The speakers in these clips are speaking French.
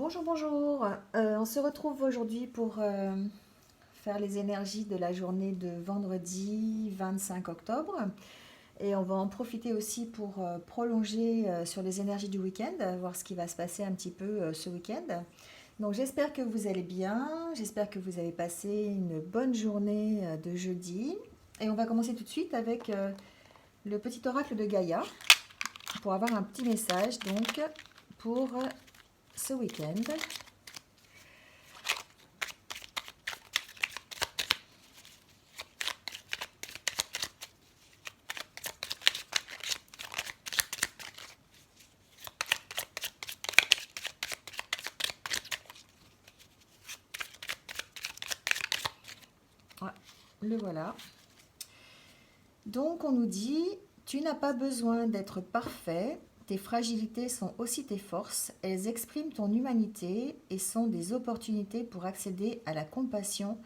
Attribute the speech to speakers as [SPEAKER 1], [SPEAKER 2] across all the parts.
[SPEAKER 1] Bonjour, bonjour. On se retrouve aujourd'hui pour faire les énergies de la journée de vendredi 25 octobre. Et on va en profiter aussi pour prolonger sur les énergies du week-end, voir ce qui va se passer un petit peu ce week-end. Donc j'espère que vous allez bien, j'espère que vous avez passé une bonne journée de jeudi. Et on va commencer tout de suite avec le petit oracle de Gaïa pour avoir un petit message donc pour ce week-end. Ouais, le voilà. Donc on nous dit, tu n'as pas besoin d'être parfait, tes fragilités sont aussi tes forces, elles expriment ton humanité et sont des opportunités pour accéder à la compassion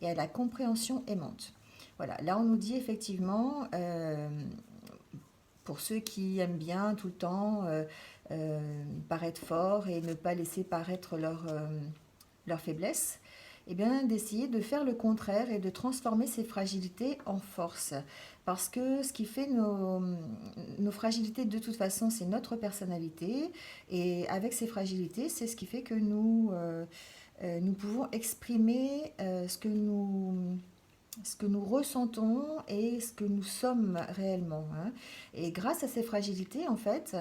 [SPEAKER 1] et à la compréhension aimante. Voilà, là on nous dit effectivement, pour ceux qui aiment bien tout le temps paraître fort et ne pas laisser paraître leur faiblesse, eh bien, d'essayer de faire le contraire et de transformer ces fragilités en force. Parce que ce qui fait nos fragilités, de toute façon, c'est notre personnalité. Et avec ces fragilités, c'est ce qui fait que nous pouvons exprimer ce que nous ressentons et ce que nous sommes réellement, hein. Et grâce à ces fragilités, en fait,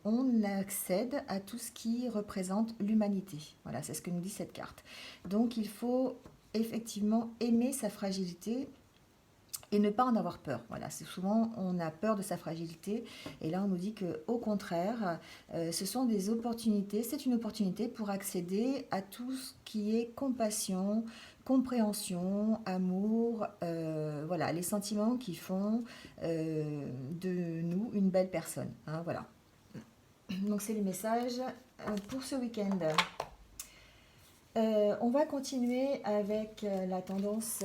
[SPEAKER 1] on accède à tout ce qui représente l'humanité. Voilà, c'est ce que nous dit cette carte. Donc il faut effectivement aimer sa fragilité et ne pas en avoir peur. Voilà, c'est souvent on a peur de sa fragilité et là on nous dit que au contraire, ce sont des opportunités, c'est une opportunité pour accéder à tout ce qui est compassion, compréhension, amour, voilà, les sentiments qui font de nous une belle personne, hein, voilà. Donc c'est le message pour ce week-end. On va continuer avec la tendance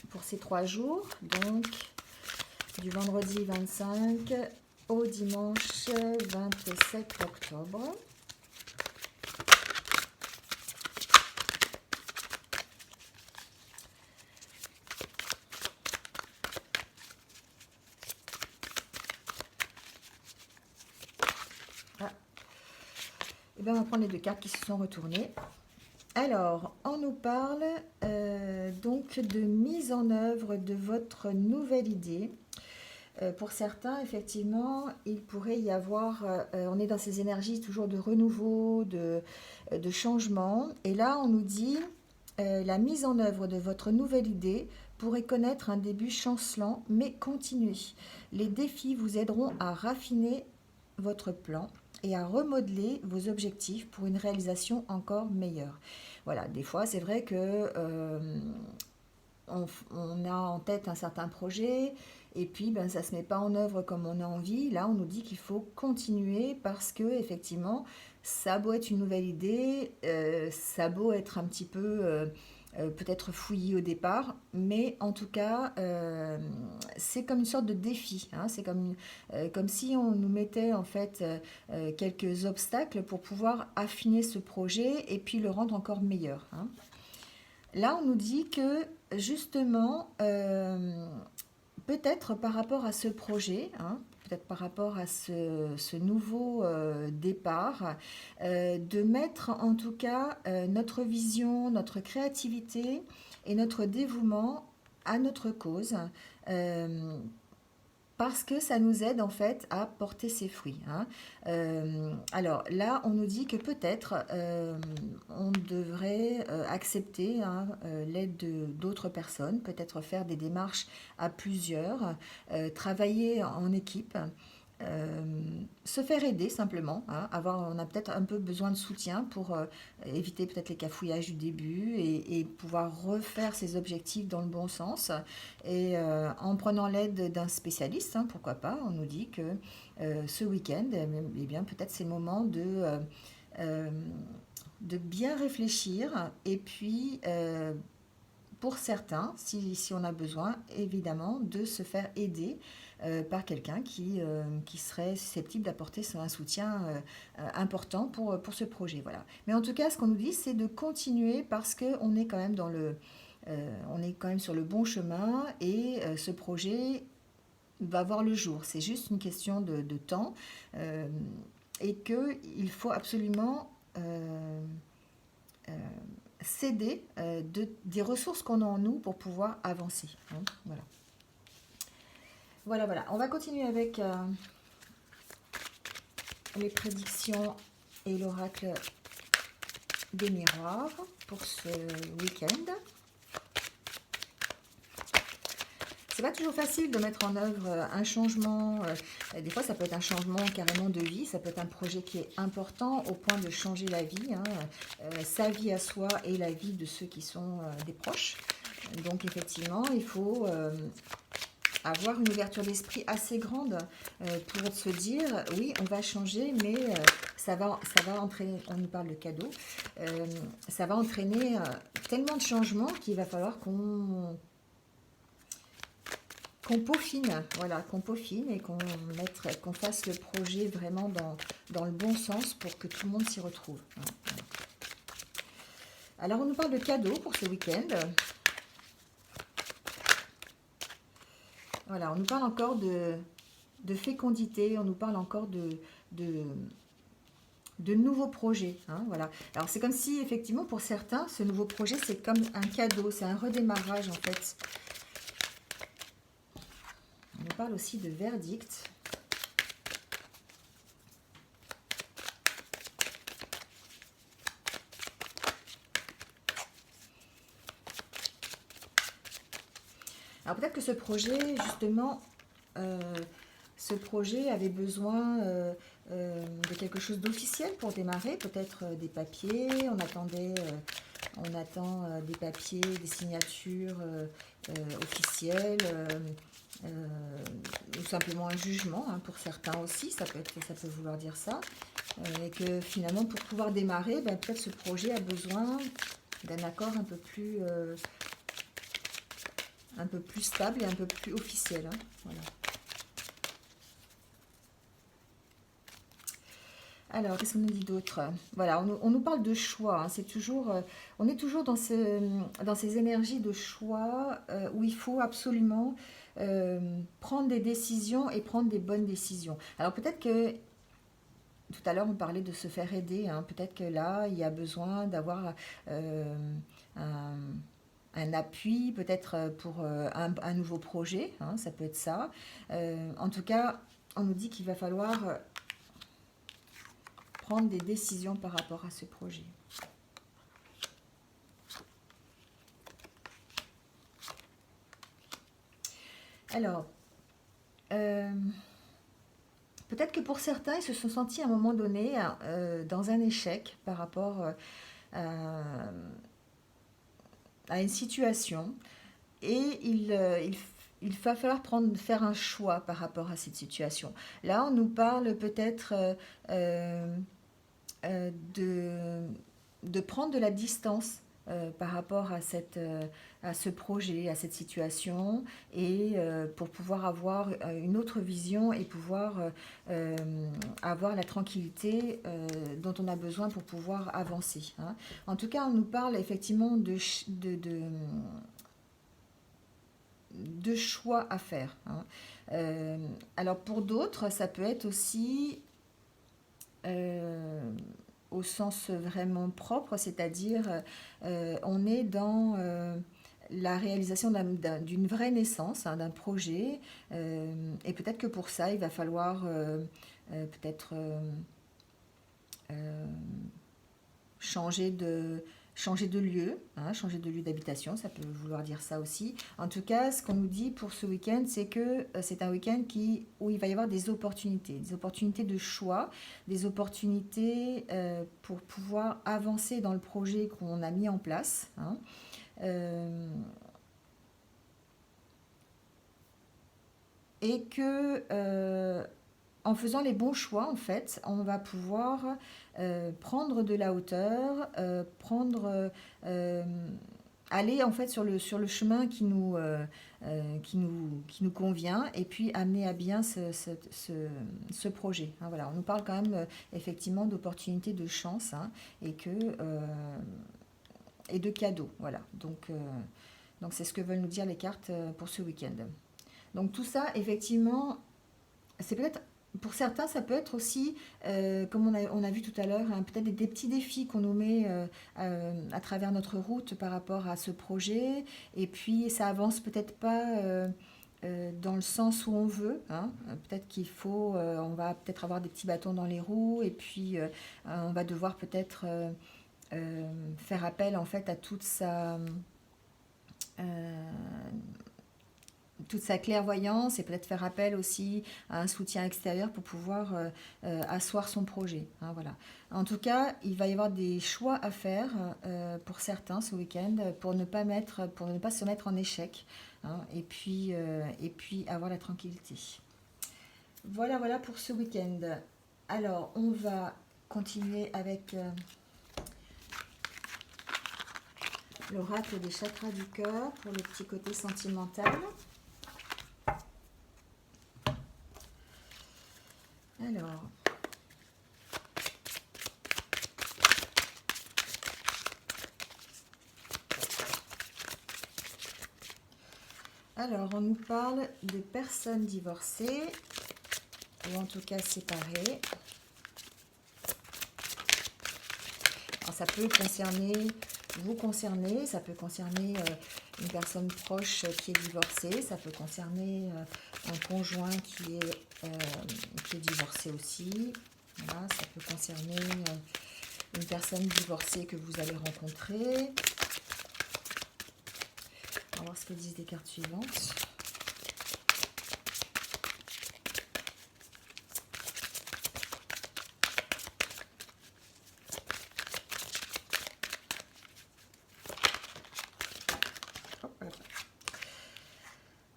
[SPEAKER 1] pour ces 3 jours, donc du vendredi 25 au dimanche 27 octobre. Ah. Et bien on va prendre les 2 cartes qui se sont retournées. Alors, on nous parle donc de mise en œuvre de votre nouvelle idée. Pour certains, effectivement, il pourrait y avoir, on est dans ces énergies toujours de renouveau, de changement. Et là, on nous dit, la mise en œuvre de votre nouvelle idée pourrait connaître un début chancelant, mais continuez. Les défis vous aideront à raffiner votre plan et à remodeler vos objectifs pour une réalisation encore meilleure. Voilà, des fois, c'est vrai que on a en tête un certain projet et puis ben, ça ne se met pas en œuvre comme on a envie. Là, on nous dit qu'il faut continuer parce que effectivement, ça a beau être une nouvelle idée, ça a beau être un petit peu peut-être fouillis au départ, mais en tout cas, c'est comme une sorte de défi, hein. C'est comme si on nous mettait en fait quelques obstacles pour pouvoir affiner ce projet et puis le rendre encore meilleur, hein. Là, on nous dit que justement, peut-être par rapport à ce projet, hein, peut-être par rapport à ce nouveau départ, de mettre en tout cas notre vision, notre créativité et notre dévouement à notre cause. euh, Parce que ça nous aide en fait à porter ses fruits, hein. Alors là, on nous dit que peut-être on devrait accepter, hein, l'aide d'autres personnes, peut-être faire des démarches à plusieurs, travailler en équipe, euh, se faire aider simplement, hein, on a peut-être un peu besoin de soutien pour éviter peut-être les cafouillages du début et pouvoir refaire ses objectifs dans le bon sens. Et en prenant l'aide d'un spécialiste, hein, pourquoi pas, on nous dit que ce week-end, eh bien, peut-être c'est le moment euh, de bien réfléchir et puis pour certains, si on a besoin, évidemment, de se faire aider par quelqu'un qui serait susceptible d'apporter un soutien important pour ce projet. Voilà. Mais en tout cas, ce qu'on nous dit, c'est de continuer parce qu'on est quand même on est quand même sur le bon chemin et ce projet va voir le jour. C'est juste une question de temps euh, et qu'il faut absolument s'aider des ressources qu'on a en nous pour pouvoir avancer. Hein. Voilà. Voilà, voilà. On va continuer avec les prédictions et l'oracle des miroirs pour ce week-end. C'est pas toujours facile de mettre en œuvre un changement. Des fois, ça peut être un changement carrément de vie. Ça peut être un projet qui est important au point de changer la vie, hein, sa vie à soi et la vie de ceux qui sont des proches. Donc, effectivement, il faut avoir une ouverture d'esprit assez grande pour se dire, oui, on va changer, mais ça va entraîner, on nous parle de cadeau, ça va entraîner tellement de changements qu'il va falloir qu'on peaufine, voilà, qu'on peaufine et qu'on fasse le projet vraiment dans le bon sens pour que tout le monde s'y retrouve. Alors, on nous parle de cadeaux pour ce week-end. Voilà, on nous parle encore de fécondité, on nous parle encore de nouveaux projets. Hein, voilà. Alors, c'est comme si, effectivement, pour certains, ce nouveau projet, c'est comme un cadeau, c'est un redémarrage, en fait. On nous parle aussi de verdict. Alors peut-être que ce projet, justement, ce projet avait besoin de quelque chose d'officiel pour démarrer, peut-être des papiers, on attend des papiers, des signatures officielles, ou simplement un jugement, hein, pour certains aussi, ça peut vouloir dire ça, et que finalement pour pouvoir démarrer, ben, peut-être ce projet a besoin d'un accord un peu plus stable et un peu plus officiel. Hein, voilà. Alors, qu'est-ce qu'on nous dit d'autre? Voilà, on nous parle de choix. Hein, c'est toujours, on est toujours dans ces énergies de choix où il faut absolument prendre des décisions et prendre des bonnes décisions. Alors peut-être que tout à l'heure on parlait de se faire aider. Hein, peut-être que là il y a besoin d'avoir un, un appui, peut-être pour un nouveau projet. Hein, ça peut être ça. En tout cas, on nous dit qu'il va falloir prendre des décisions par rapport à ce projet. Alors, peut-être que pour certains, ils se sont sentis à un moment donné dans un échec par rapport à une situation et il va falloir faire un choix par rapport à cette situation. Là, on nous parle peut-être de prendre de la distance par rapport à ce projet, à cette situation, et pour pouvoir avoir une autre vision et pouvoir avoir la tranquillité dont on a besoin pour pouvoir avancer. Hein. En tout cas, on nous parle effectivement de choix à faire. Hein. Alors pour d'autres, ça peut être aussi au sens vraiment propre, c'est-à-dire on est dans la réalisation d'une vraie naissance, hein, d'un projet, et peut-être que pour ça, il va falloir peut-être changer de lieu, hein, changer de lieu d'habitation, ça peut vouloir dire ça aussi. En tout cas, ce qu'on nous dit pour ce week-end, c'est que c'est un week-end où il va y avoir des opportunités de choix, des opportunités pour pouvoir avancer dans le projet qu'on a mis en place. Hein. Et que en faisant les bons choix, en fait, on va pouvoir prendre de la hauteur, prendre aller en fait sur le chemin qui nous convient et puis amener à bien ce projet. Hein, voilà, on nous parle quand même effectivement d'opportunités, de chance hein, et, et de cadeaux. Voilà, donc c'est ce que veulent nous dire les cartes pour ce week-end. Donc tout ça, effectivement, c'est peut-être pour certains, ça peut être aussi, comme on a vu tout à l'heure, hein, peut-être des petits défis qu'on nous met à travers notre route par rapport à ce projet. Et puis, ça avance peut-être pas dans le sens où on veut. Hein. Peut-être on va peut-être avoir des petits bâtons dans les roues. Et puis, on va devoir peut-être faire appel en fait à euh, toute sa clairvoyance et peut-être faire appel aussi à un soutien extérieur pour pouvoir asseoir son projet. Hein, voilà. En tout cas, il va y avoir des choix à faire pour certains ce week-end pour ne pas se mettre en échec hein, et puis avoir la tranquillité. Voilà, voilà pour ce week-end. Alors, on va continuer avec l'oracle des chakras du cœur pour le petit côté sentimental. Alors, on nous parle de personnes divorcées, ou en tout cas séparées. Alors, ça peut vous concerner, ça peut concerner une personne proche qui est divorcée, ça peut concerner un conjoint qui est divorcé aussi. Voilà, ça peut concerner une personne divorcée que vous allez rencontrer. On va voir ce que disent les cartes suivantes.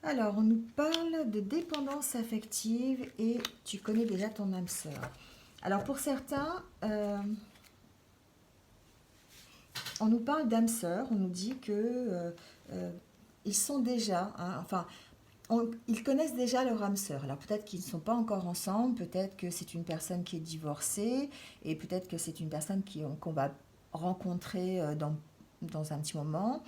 [SPEAKER 1] Alors, on nous parle de dépendance affective et tu connais déjà ton âme sœur. Alors, pour certains, on nous parle d'âme sœur, on nous dit que ils sont déjà, hein, enfin, ils connaissent déjà leur âme sœur. Alors peut-être qu'ils ne sont pas encore ensemble, peut-être que c'est une personne qui est divorcée, et peut-être que c'est une personne qu'on va rencontrer dans un petit moment.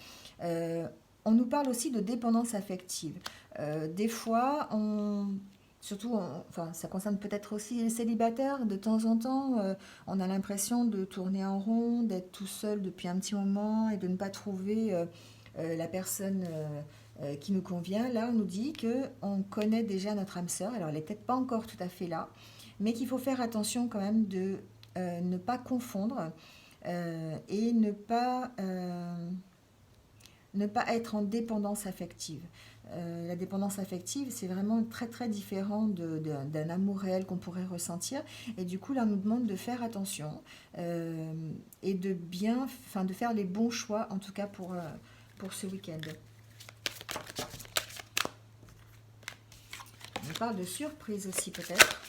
[SPEAKER 1] On nous parle aussi de dépendance affective. Des fois, enfin, ça concerne peut-être aussi les célibataires, de temps en temps, on a l'impression de tourner en rond, d'être tout seul depuis un petit moment et de ne pas trouver la personne qui nous convient. Là, on nous dit qu'on connaît déjà notre âme sœur. Alors, elle n'est peut-être pas encore tout à fait là, mais qu'il faut faire attention quand même de ne pas confondre et ne pas être en dépendance affective. La dépendance affective, c'est vraiment très très différent d'un amour réel qu'on pourrait ressentir. Et du coup, là, on nous demande de faire attention et de faire les bons choix, en tout cas pour ce week-end. On parle de surprise aussi peut-être.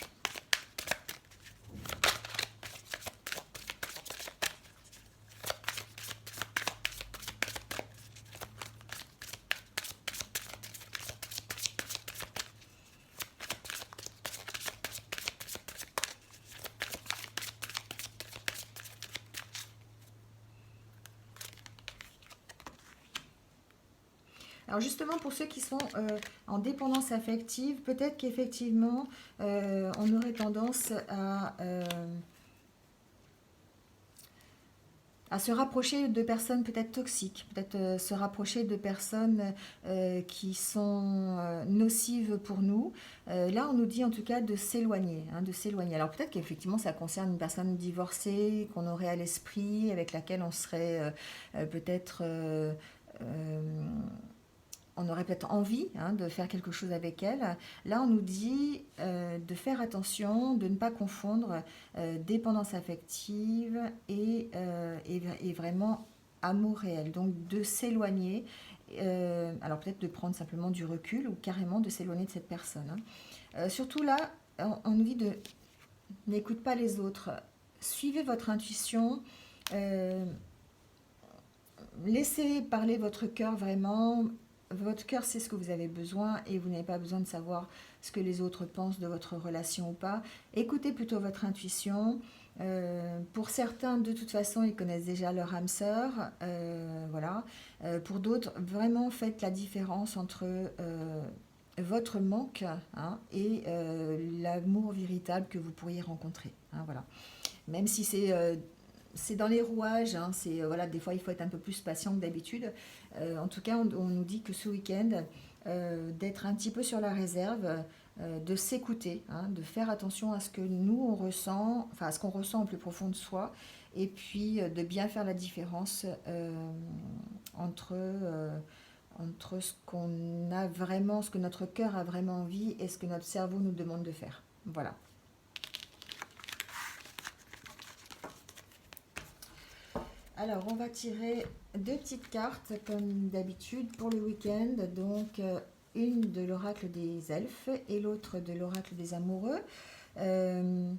[SPEAKER 1] Alors justement, pour ceux qui sont en dépendance affective, peut-être qu'effectivement, on aurait tendance à se rapprocher de personnes peut-être toxiques, peut-être se rapprocher de personnes qui sont nocives pour nous. Là, on nous dit en tout cas de s'éloigner, hein, de s'éloigner. Alors peut-être qu'effectivement, ça concerne une personne divorcée qu'on aurait à l'esprit, avec laquelle on serait peut-être... on aurait peut-être envie hein, de faire quelque chose avec elle. Là, on nous dit de faire attention, de ne pas confondre dépendance affective et vraiment amour réel. Donc, de s'éloigner, alors peut-être de prendre simplement du recul ou carrément de s'éloigner de cette personne. Hein. Surtout là, on nous dit de n'écoute pas les autres. Suivez votre intuition. laissez parler votre cœur vraiment. Votre cœur sait ce que vous avez besoin et vous n'avez pas besoin de savoir ce que les autres pensent de votre relation ou pas. Écoutez plutôt votre intuition. Pour certains, de toute façon, ils connaissent déjà leur âme sœur. Voilà. Pour d'autres, vraiment faites la différence entre votre manque, hein, et l'amour véritable que vous pourriez rencontrer. Hein, voilà. Même si c'est dans les rouages, hein, voilà, des fois il faut être un peu plus patient que d'habitude. En tout cas, on nous dit que ce week-end, d'être un petit peu sur la réserve, de s'écouter, hein, de faire attention à ce que nous on ressent, enfin à ce qu'on ressent au plus profond de soi, et puis de bien faire la différence entre ce qu'on a vraiment, ce que notre cœur a vraiment envie et ce que notre cerveau nous demande de faire. Voilà. Alors, on va tirer deux petites cartes, comme d'habitude, pour le week-end. Donc, une de l'oracle des elfes et l'autre de l'oracle des amoureux. Je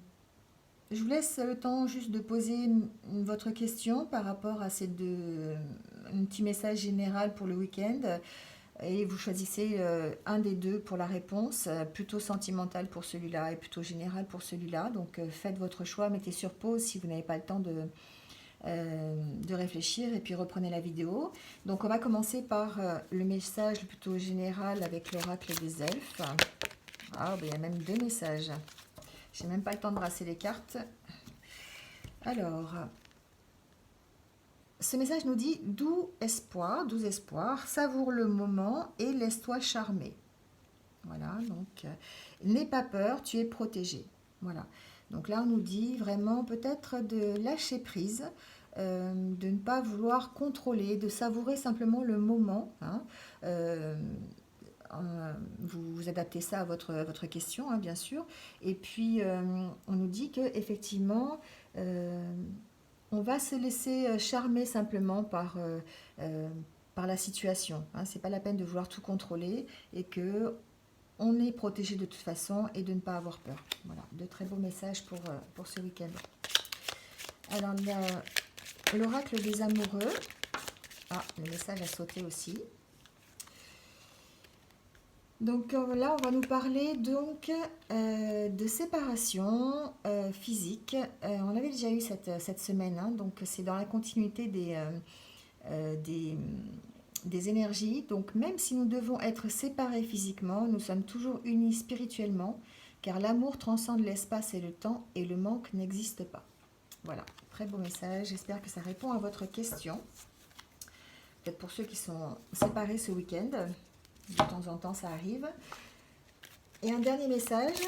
[SPEAKER 1] vous laisse le temps juste de poser votre question par rapport à ces deux, un petit message général pour le week-end. Et vous choisissez un des deux pour la réponse, plutôt sentimental pour celui-là et plutôt général pour celui-là. Donc, faites votre choix, mettez sur pause si vous n'avez pas le temps de réfléchir et puis reprenez la vidéo. Donc on va commencer par le message plutôt général avec l'oracle des elfes. Ah, ben, il y a même deux messages. J'ai même pas le temps de brasser les cartes. Alors, ce message nous dit doux espoir, savoure le moment et laisse-toi charmer. Voilà, donc n'aie pas peur, tu es protégé. Voilà. Donc là, on nous dit vraiment peut-être de lâcher prise, de ne pas vouloir contrôler, de savourer simplement le moment. Hein. Vous adaptez ça à votre question, hein, bien sûr. Et puis, on nous dit que effectivement, on va se laisser charmer simplement par la situation. Hein. C'est pas la peine de vouloir tout contrôler et que on est protégé de toute façon et de ne pas avoir peur. Voilà, de très beaux messages pour ce week-end. Alors, l'oracle des amoureux. Ah, le message a sauté aussi. Donc là, on va nous parler donc de séparation physique. On avait déjà eu cette semaine, hein, donc c'est dans la continuité des énergies. Donc même si nous devons être séparés physiquement, nous sommes toujours unis spirituellement, car l'amour transcende l'espace et le temps et le manque n'existe pas. Voilà, très beau message. J'espère que ça répond à votre question. Peut-être pour ceux qui sont séparés ce week-end, de temps en temps ça arrive. Et un dernier message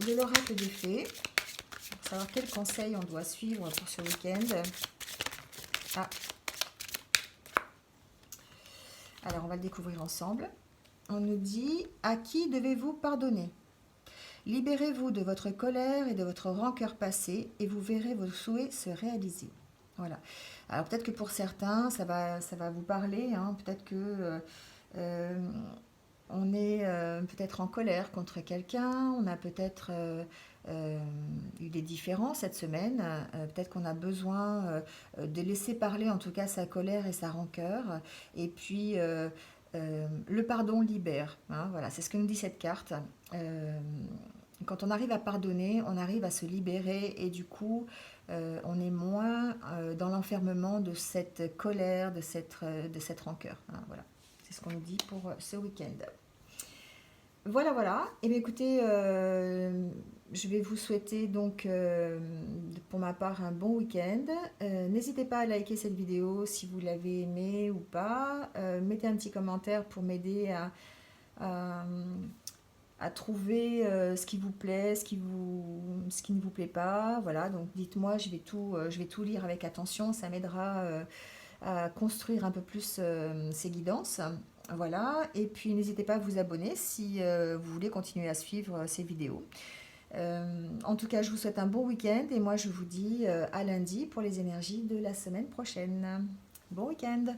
[SPEAKER 1] de l'oracle des fées, pour savoir quels conseils on doit suivre pour ce week-end. Ah, alors, on va le découvrir ensemble. On nous dit « À qui devez-vous pardonner ? Libérez-vous de votre colère et de votre rancœur passée et vous verrez vos souhaits se réaliser. » Voilà. Alors, peut-être que pour certains, ça va vous parler. Hein. Peut-être que on est peut-être en colère contre quelqu'un. On a peut-être eu des différends cette semaine. Peut-être qu'on a besoin de laisser parler en tout cas sa colère et sa rancœur. Et puis le pardon libère. Hein, voilà, c'est ce que nous dit cette carte. Quand on arrive à pardonner, on arrive à se libérer et du coup, on est moins dans l'enfermement de cette colère, de cette rancœur. Hein, voilà, c'est ce qu'on nous dit pour ce week-end. Voilà, voilà. Et bien écoutez, je vais vous souhaiter donc pour ma part un bon week-end. N'hésitez pas à liker cette vidéo si vous l'avez aimée ou pas. Mettez un petit commentaire pour m'aider à trouver ce qui vous plaît, ce qui ne vous plaît pas. Voilà, donc dites-moi, je vais tout lire avec attention. Ça m'aidera à construire un peu plus ces guidances. Voilà, et puis n'hésitez pas à vous abonner si vous voulez continuer à suivre ces vidéos. En tout cas, je vous souhaite un bon week-end et moi je vous dis à lundi pour les énergies de la semaine prochaine. Bon week-end!